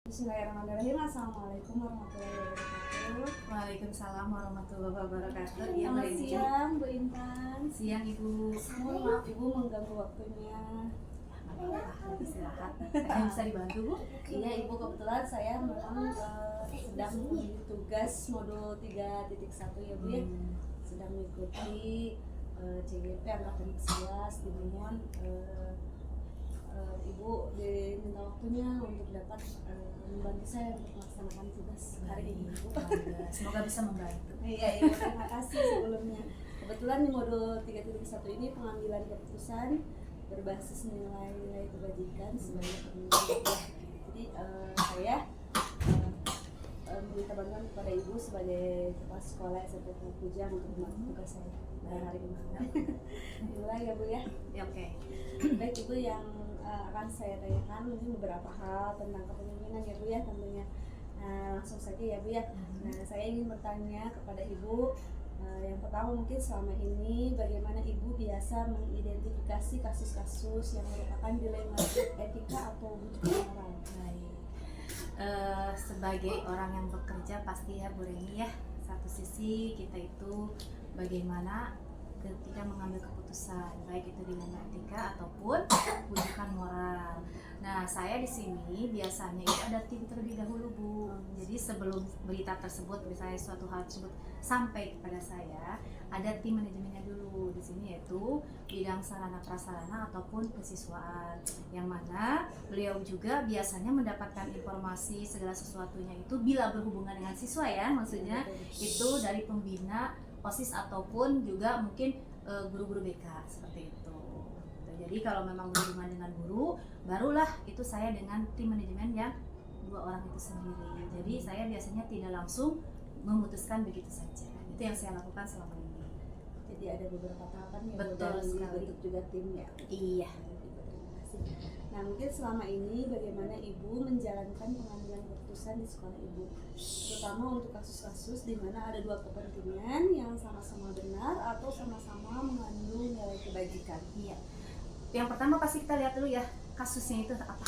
Bismillahirrahmanirrahim. Assalamualaikum warahmatullahi wabarakatuh. Waalaikumsalam warahmatullahi wabarakatuh. Iya, Selamat Mbak Ibu. siang, Bu Intan. Siang Ibu. Mohon maaf Ibu mengganggu waktunya. Istirahat. Ada bisa dibantu Bu? Iya Ibu, kebetulan saya memang sedang menjadi tugas modul 3.1 ya Bu ya. Sedang mengikuti CGP angkatan 11 di Mohon. Ibu diminta waktunya untuk dapat membantu saya untuk melaksanakan tugas hari ini. Semoga bisa membantu. Iya, terima kasih sebelumnya. Kebetulan di modul 3.1 ini pengambilan keputusan berbasis nilai-nilai kebajikan sebagai pemimpin. Jadi saya meminta bantuan kepada Ibu sebagai kepala sekolah SMP Pujang untuk membantu tugas saya hari ini. Mulai ya Bu ya. Ya, oke. Baik Ibu, yang akan saya tanyakan mungkin beberapa hal tentang kepemimpinan ya Bu ya tentunya. Langsung saja ya Bu ya. Nah, saya ingin bertanya kepada Ibu, yang pertama mungkin selama ini bagaimana Ibu biasa mengidentifikasi kasus-kasus yang merupakan dilema etika atau bujukan moral. Baik. Sebagai orang yang bekerja pasti ya Bu Reni ya, satu sisi kita itu bagaimana ketika mengambil keputusan, baik itu dilema etika ataupun bujukan moral. Nah, saya di sini biasanya itu ada tim terlebih dahulu Bu. Jadi sebelum berita tersebut, misalnya suatu hal tersebut sampai kepada saya, ada tim manajemennya dulu di sini, yaitu bidang sarana prasarana ataupun kesiswaan. Yang mana beliau juga biasanya mendapatkan informasi segala sesuatunya itu bila berhubungan dengan siswa ya, maksudnya itu dari pembina OSIS ataupun juga mungkin guru-guru BK seperti itu. Jadi kalau memang berhubungan dengan guru, barulah itu saya dengan tim manajemen yang 2 orang itu sendiri. Jadi saya biasanya tidak langsung memutuskan begitu saja. Itu yang saya lakukan selama ini. Jadi ada beberapa tahapan ya. Betul sekali. Bentuk juga tim ya. Iya. Terima kasih. Nah, mungkin selama ini bagaimana Ibu menjalankan pengambilan keputusan di sekolah Ibu, terutama untuk kasus-kasus di mana ada 2 kepentingan yang sama-sama benar atau sama-sama mengandung nilai kebajikan. Iya. Yang pertama pasti kita lihat dulu ya, kasusnya itu apa,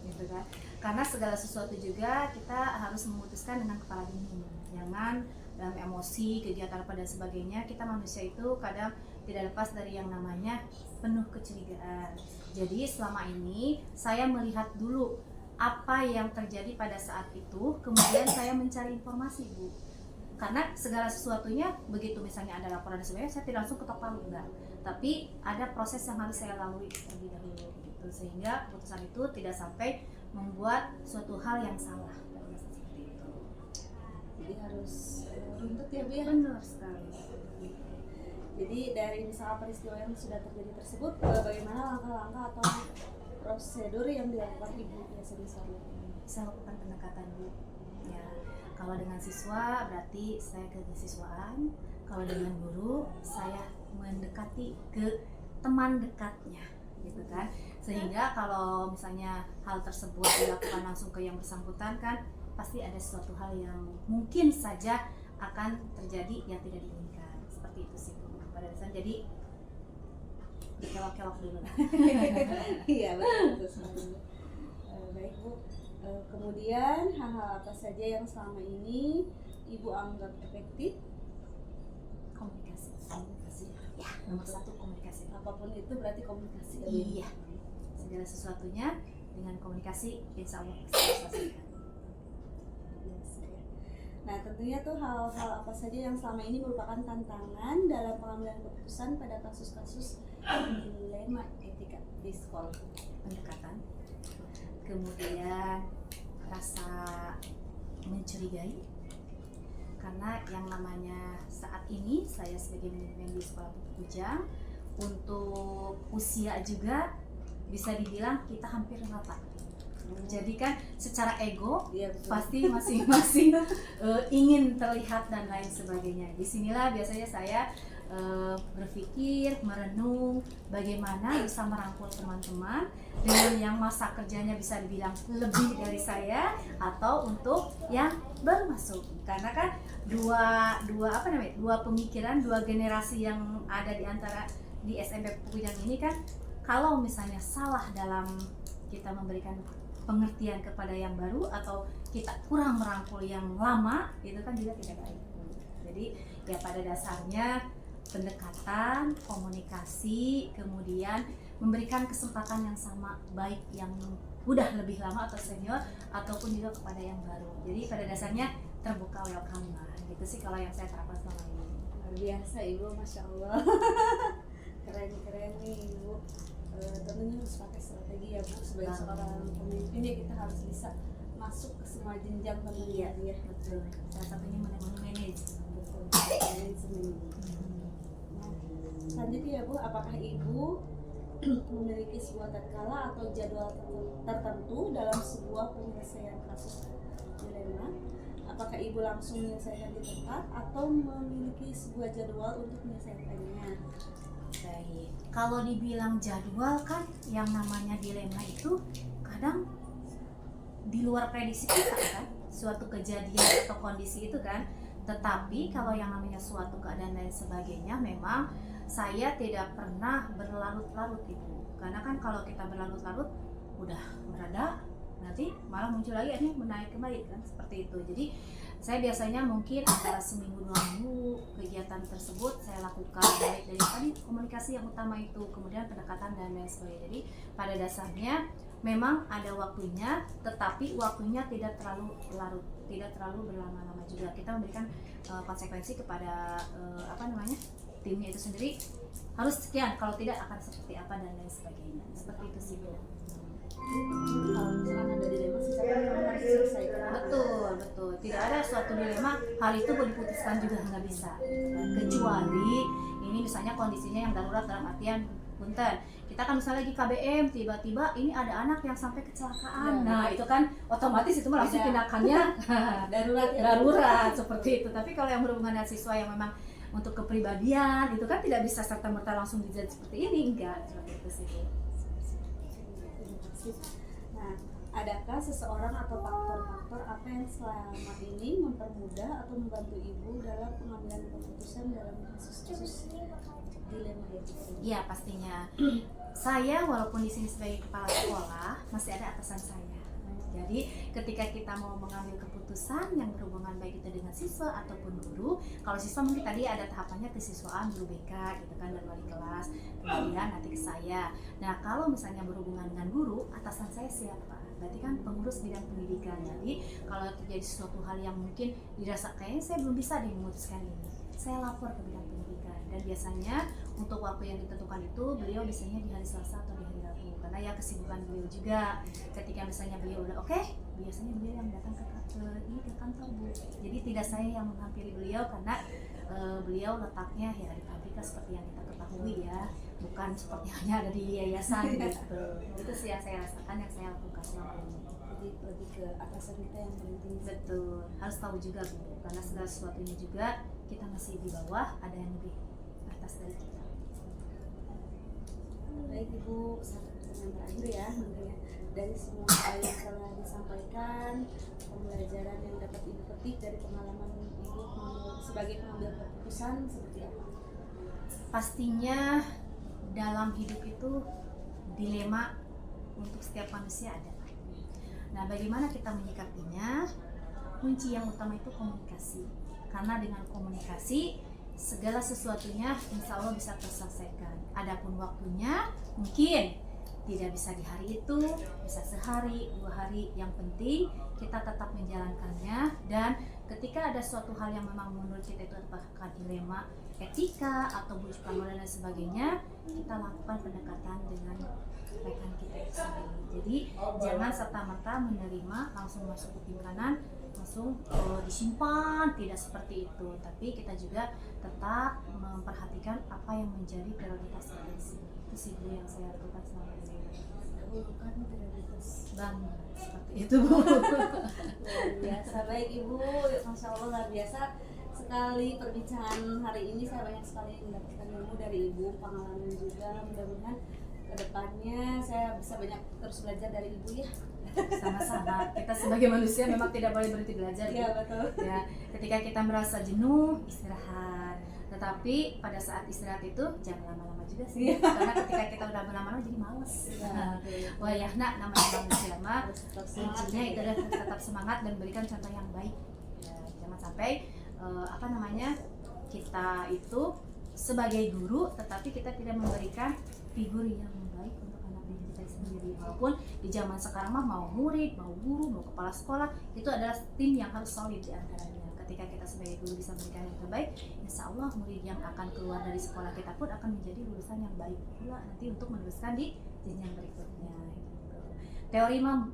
gitu kan? Karena segala sesuatu juga kita harus memutuskan dengan kepala dingin. Jangan dalam emosi, kegiatan apa dan sebagainya. Kita manusia itu kadang tidak lepas dari yang namanya penuh kecurigaan. Jadi selama ini saya melihat dulu apa yang terjadi pada saat itu, kemudian saya mencari informasi Bu. Karena segala sesuatunya begitu misalnya ada laporan dan sebagainya, saya tidak langsung ketok palu, enggak. Tapi ada proses yang harus saya lalui terlebih dahulu gitu, sehingga keputusan itu tidak sampai membuat suatu hal yang salah seperti itu. Jadi harus runtut ya Bu ya. Benar sekali. Jadi dari misalnya peristiwa yang sudah terjadi tersebut, bagaimana langkah-langkah atau prosedur yang dilakukan Ibu biasanya selama ini? Saya lakukan pendekatan Bu. Ya, kalau dengan siswa berarti saya ke kesiswaan, kalau dengan guru saya mendekati ke teman dekatnya, gitu kan. Sehingga kalau misalnya hal tersebut dilakukan langsung ke yang bersangkutan kan pasti ada suatu hal yang mungkin saja akan terjadi yang tidak diinginkan. Seperti itu sih Bu. Pada dasarnya jadi dikelok-kelok dulu. Iya betul. Baik Bu. Kemudian hal-hal apa saja yang selama ini Ibu anggap efektif? Komunikasi ya, nomor 1 komunikasi. Apapun itu berarti komunikasi ya Bu? Iya, segala sesuatunya dengan komunikasi insya Allah bisa diselesaikan. Nah, tentunya tuh hal-hal apa saja yang selama ini merupakan tantangan dalam pengambilan keputusan pada kasus-kasus dilema etika di sekolah. Pendekatan, kemudian rasa mencurigai, karena yang namanya saat ini saya sebagai manajemen di sekolah Pujang, untuk usia juga bisa dibilang kita hampir rata. Jadi kan secara ego Ya, pasti masing-masing ingin terlihat dan lain sebagainya. Disinilah biasanya saya berpikir, merenung bagaimana bisa merangkul teman-teman dengan yang masa kerjanya bisa dibilang lebih dari saya atau untuk yang baru masuk. Karena kan dua pemikiran, 2 generasi yang ada di antara di SMP Pujang ini kan, kalau misalnya salah dalam kita memberikan pengertian kepada yang baru atau kita kurang merangkul yang lama, itu kan juga tidak baik. Jadi ya pada dasarnya pendekatan, komunikasi, kemudian memberikan kesempatan yang sama, baik yang udah lebih lama atau senior ataupun juga kepada yang baru. Jadi pada dasarnya terbuka, welcome lah. Gitu sih kalau yang saya terapkan selama ini. Luar biasa Ibu, Masya Allah. Keren nih Ibu. Tentunya harus pakai strategi ya Bu, sebagai seorang pemimpin ya kita harus bisa masuk ke semua jenjang tentunya ya. Betul. Salah satunya manage. Betul. Manajemen. Nah, selanjutnya ya Bu, apakah Ibu memiliki sebuah tatkala atau jadwal tertentu dalam sebuah penyelesaian kasus dilema? Apakah Ibu langsung menyelesaikan di tempat atau memiliki sebuah jadwal untuk menyelesaikannya? Baik. Kalau dibilang jadwal kan yang namanya dilema itu kadang di luar prediksi kita kan, suatu kejadian atau kondisi itu kan. Tetapi kalau yang namanya suatu keadaan dan sebagainya, memang saya tidak pernah berlarut-larut Ibu. Karena kan kalau kita berlarut-larut udah mereda, nanti malah muncul lagi ini menaik kembali kan, seperti itu. Jadi saya biasanya mungkin antara seminggu 2 minggu kegiatan tersebut saya lakukan, baik dari tadi komunikasi yang utama itu, kemudian pendekatan dan lain sebagainya. Jadi pada dasarnya memang ada waktunya, tetapi waktunya tidak terlalu larut, tidak terlalu berlama-lama juga. Kita memberikan konsekuensi kepada timnya itu sendiri, harus sekian, kalau tidak akan seperti apa dan lain sebagainya. Seperti itu sih Bu. Kalau misalkan ada dilema siapa yang harus diselesaikan? Betul. Tidak ada suatu dilema hal itu boleh diputuskan juga, nggak bisa. Kecuali ini misalnya kondisinya yang darurat dalam artian punten. Kita kan misalnya lagi KBM, tiba-tiba ini ada anak yang sampai kecelakaan. Nah, itu kan otomatis itu langsung tindakannya darurat seperti itu. Tapi kalau yang berhubungan dengan siswa yang memang untuk kepribadian itu kan tidak bisa serta-merta langsung dijadi seperti ini, enggak seperti itu sih. Nah, adakah seseorang atau faktor-faktor apa yang selama ini mempermudah atau membantu Ibu dalam pengambilan keputusan dalam kasus-kasus dilema itu? Iya, pastinya. Saya walaupun di sini sebagai kepala sekolah masih ada atasan saya. Jadi ketika kita mau mengambil keputusan yang berhubungan baik itu dengan siswa ataupun guru, kalau siswa mungkin tadi ada tahapannya kesiswaan guru BK gitu kan, dan wali kelas, kemudian nanti ke saya. Nah kalau misalnya berhubungan dengan guru, atasan saya siapa? Berarti kan pengurus bidang pendidikan. Jadi kalau terjadi sesuatu hal yang mungkin dirasa kayaknya saya belum bisa memutuskan ini, saya lapor ke bidang pendidikan. Dan biasanya untuk waktu yang ditentukan itu beliau biasanya di hari Selasa atau di hari Rabu, karena ya kesibukan beliau juga. Ketika misalnya beliau udah oke, biasanya beliau yang datang ke kantor Bu. Jadi tidak saya yang menghampiri beliau, karena beliau letaknya ya di pabrik seperti yang kita ketahui ya, bukan seperti hanya ada di yayasan gitu. Itu sih yang saya rasakan, yang saya lakukan selama ini. Jadi lebih ke atasan kita yang penting. Betul, harus tahu juga Bu, karena segala sesuatunya juga kita masih di bawah, ada yang lebih atas dari kita. Baik Ibu, satu pertanyaan terakhir ya, tentunya dari semua hal yang telah disampaikan, pembelajaran yang dapat Ibu petik dari pengalaman Ibu sebagai pengambil keputusan seperti apa? Pastinya dalam hidup itu dilema untuk setiap manusia ada. Nah, bagaimana kita menyikapinya? Kunci yang utama itu komunikasi. Karena dengan komunikasi segala sesuatunya insya Allah bisa terselesaikan. Adapun waktunya mungkin tidak bisa di hari itu, bisa sehari, 2 hari. Yang penting kita tetap menjalankannya, dan ketika ada suatu hal yang memang menurut kita itu apakah dilema etika atau bujukan moral dan sebagainya, kita lakukan pendekatan dengan rekan kita itu sendiri. Jadi jangan serta-merta menerima langsung masuk ke timkanan, langsung disimpan, tidak seperti itu. Tapi kita juga tetap memperhatikan apa yang menjadi prioritas kita di sini. Itu sih Bu yang saya lakukan selama ini. Bukan prioritas Banget seperti itu Bu. luar biasa. Baik Ibu, Masya Allah luar biasa sekali perbincangan hari ini. Saya banyak sekali mendapatkan ilmu dari Ibu, pengalaman juga. Mudah-mudahan kedepannya saya bisa banyak terus belajar dari Ibu ya. Sama-sama, kita sebagai manusia memang tidak boleh berhenti belajar. Iya betul. Ya, ketika kita merasa jenuh, istirahat. Tetapi pada saat istirahat itu jangan lama-lama juga sih, karena ketika kita udah lama-lama jadi males. Wah ya nak, namanya manusia mah kuncinya itu adalah tetap semangat dan berikan contoh yang baik. Ya, jangan sampai kita itu sebagai guru tetapi kita tidak memberikan figur yang baik untuk anak didik kita sendiri. Walaupun di zaman sekarang mah mau murid, mau guru, mau kepala sekolah, itu adalah tim yang harus solid di antaranya. Ketika kita sebagai guru bisa memberikan yang terbaik, insya Allah murid yang akan keluar dari sekolah kita pun akan menjadi lulusan yang baik pula nanti untuk meneruskan di jenjang berikutnya gitu. Teori mah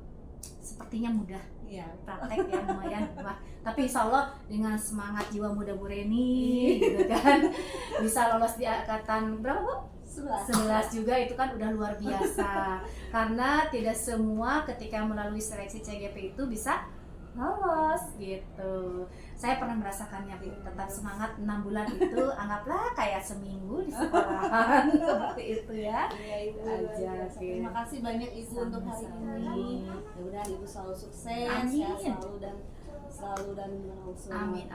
sepertinya mudah, Iya. praktek ya lumayan. Wah, tapi insya Allah dengan semangat jiwa muda Bu Reni gitu kan bisa lolos di angkatan berapa Bu? 11 juga, itu kan udah luar biasa. Karena tidak semua ketika melalui seleksi CGP itu bisa lolos gitu. Saya pernah merasakannya, Bu. Tetap semangat 6 bulan itu anggaplah kayak seminggu di sekolahan seperti itu ya. Iya, itu aja. Terima kasih banyak Ibu untuk hari ini. Mudah-mudahan Ibu selalu sukses, Amin. sehat selalu dan berlangsung. Amin.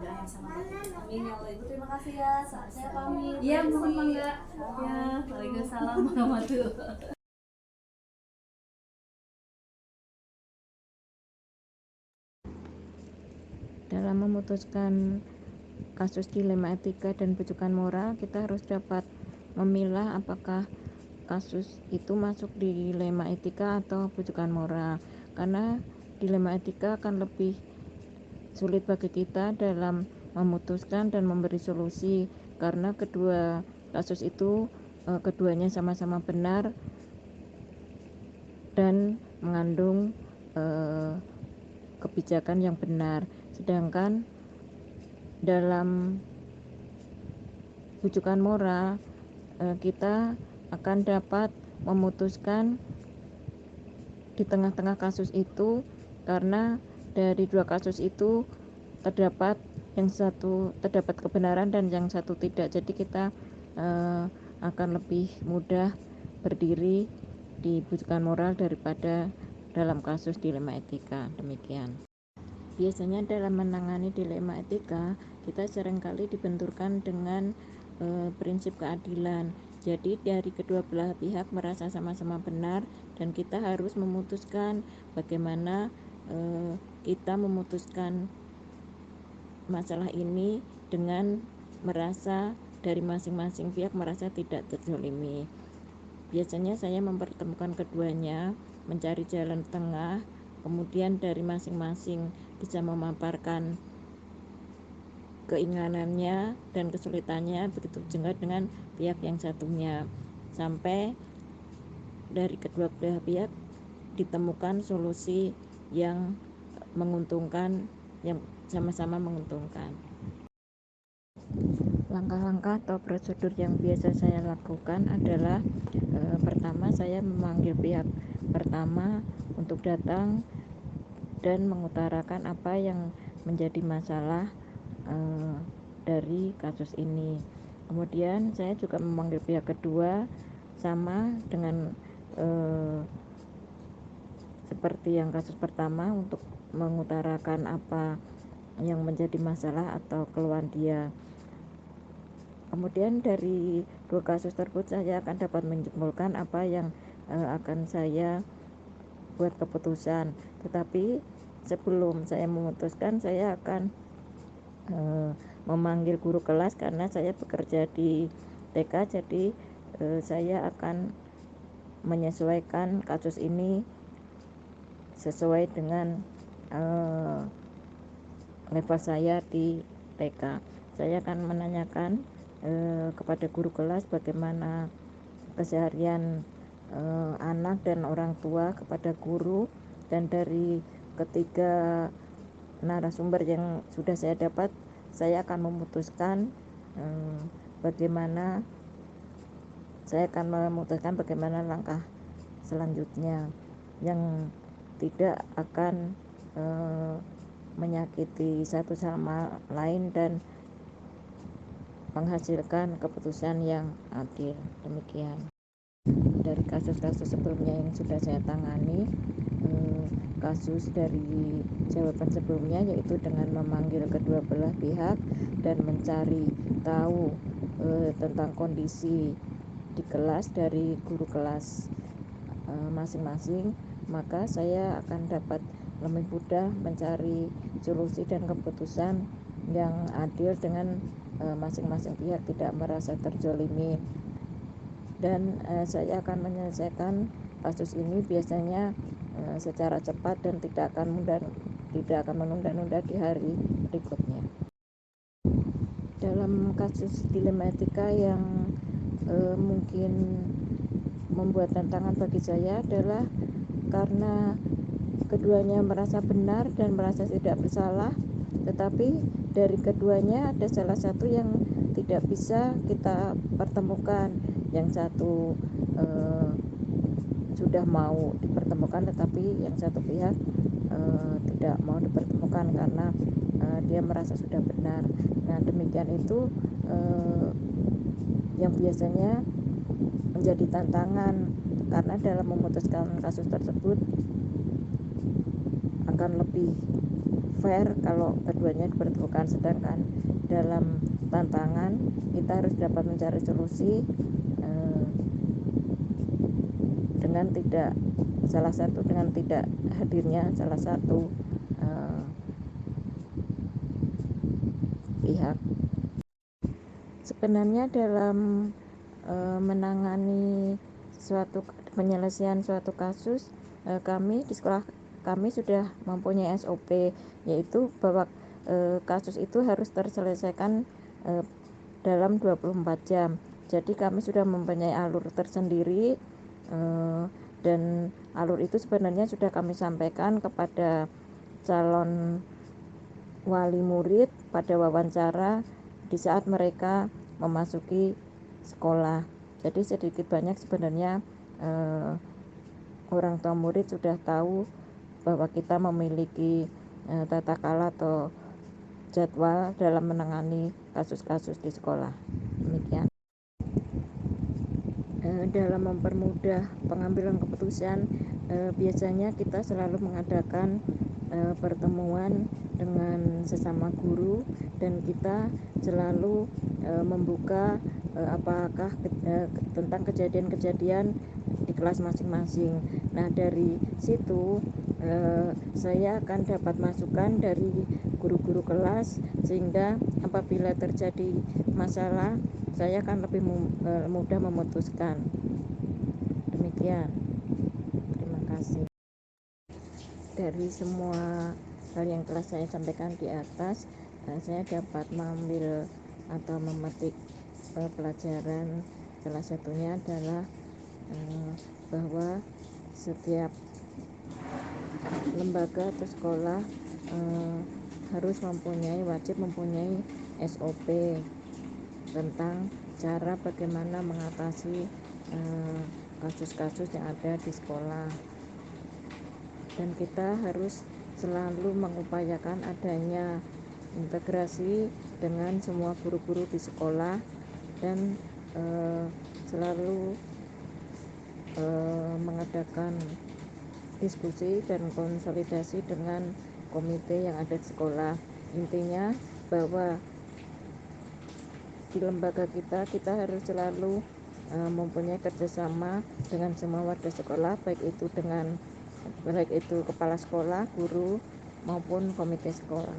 Doa yang sama baik. Amin ya Allah. Ibu terima kasih ya. Saya pamit. Iya, Permisi. mohon mangga. Ya, waalaikumsalam warahmatullahi wabarakatuh. Dalam memutuskan kasus dilema etika dan bujukan moral, kita harus dapat memilah apakah kasus itu masuk di dilema etika atau bujukan moral, karena dilema etika akan lebih sulit bagi kita dalam memutuskan dan memberi solusi, karena kedua kasus itu keduanya sama-sama benar dan mengandung kebijakan yang benar. Sedangkan dalam bujukan moral, kita akan dapat memutuskan di tengah-tengah kasus itu, karena dari dua kasus itu terdapat yang satu terdapat kebenaran dan yang satu tidak. Jadi kita akan lebih mudah berdiri di bujukan moral daripada dalam kasus dilema etika. Demikian. Biasanya dalam menangani dilema etika, kita seringkali dibenturkan dengan prinsip keadilan. Jadi dari kedua belah pihak merasa sama-sama benar dan kita harus memutuskan bagaimana kita memutuskan masalah ini dengan merasa dari masing-masing pihak merasa tidak terzalimi. Biasanya saya mempertemukan keduanya, mencari jalan tengah, kemudian dari masing-masing bisa memaparkan keinginannya dan kesulitannya, begitu juga dengan pihak yang satunya, sampai dari kedua belah pihak ditemukan solusi yang menguntungkan, yang sama-sama menguntungkan. Langkah-langkah atau prosedur yang biasa saya lakukan adalah pertama, saya memanggil pihak pertama untuk datang dan mengutarakan apa yang menjadi masalah dari kasus ini. Kemudian saya juga memanggil pihak kedua sama dengan seperti yang kasus pertama untuk mengutarakan apa yang menjadi masalah atau keluhan dia. Kemudian dari dua kasus tersebut saya akan dapat menyimpulkan apa yang akan saya buat keputusan. Tetapi sebelum saya memutuskan, saya akan memanggil guru kelas karena saya bekerja di TK, jadi saya akan menyesuaikan kasus ini sesuai dengan level saya di TK. Saya akan menanyakan kepada guru kelas bagaimana keseharian anak dan orang tua kepada guru, dan dari ketiga narasumber yang sudah saya dapat, saya akan memutuskan bagaimana langkah selanjutnya yang tidak akan menyakiti satu sama lain dan menghasilkan keputusan yang adil. Demikian. Dari kasus-kasus sebelumnya yang sudah saya tangani, kasus dari jawaban sebelumnya, yaitu dengan memanggil kedua belah pihak dan mencari tahu tentang kondisi di kelas dari guru kelas masing-masing, maka saya akan dapat lebih mudah mencari solusi dan keputusan yang adil dengan masing-masing pihak tidak merasa terzolimi. Dan saya akan menyelesaikan kasus ini biasanya secara cepat dan tidak akan menunda-nunda di hari berikutnya. Dalam kasus dilematika yang mungkin membuat tantangan bagi saya adalah karena keduanya merasa benar dan merasa tidak bersalah, tetapi dari keduanya ada salah satu yang tidak bisa kita pertemukan. Yang satu sudah mau dipertemukan, tetapi yang satu pihak tidak mau dipertemukan karena dia merasa sudah benar. Nah, demikian itu yang biasanya menjadi tantangan, karena dalam memutuskan kasus tersebut akan lebih fair kalau keduanya dipertemukan, sedangkan dalam tantangan kita harus dapat mencari solusi dengan tidak hadirnya salah satu pihak. Sebenarnya dalam menangani penyelesaian suatu kasus, kami di sekolah kami sudah mempunyai SOP, yaitu bahwa kasus itu harus terselesaikan dalam 24 jam. Jadi kami sudah mempunyai alur tersendiri, dan alur itu sebenarnya sudah kami sampaikan kepada calon wali murid pada wawancara di saat mereka memasuki sekolah. Jadi sedikit banyak sebenarnya orang tua murid sudah tahu bahwa kita memiliki tata kelola atau jadwal dalam menangani kasus-kasus di sekolah. Demikian. Dalam mempermudah pengambilan keputusan, biasanya kita selalu mengadakan pertemuan dengan sesama guru, dan kita selalu membuka apakah tentang kejadian-kejadian di kelas masing-masing. Nah, dari situ saya akan dapat masukan dari guru-guru kelas, sehingga apabila terjadi masalah saya akan lebih mudah memutuskan. Demikian, terima kasih. Dari semua hal yang telah saya sampaikan di atas, saya dapat mengambil atau memetik pelajaran. Salah satunya adalah bahwa setiap lembaga atau sekolah wajib mempunyai SOP tentang cara bagaimana mengatasi kasus-kasus yang ada di sekolah, dan kita harus selalu mengupayakan adanya integrasi dengan semua guru-guru di sekolah, dan selalu mengadakan diskusi dan konsolidasi dengan komite yang ada di sekolah. Intinya bahwa di lembaga kita harus selalu mempunyai kerjasama dengan semua warga sekolah, baik itu kepala sekolah, guru, maupun komite sekolah.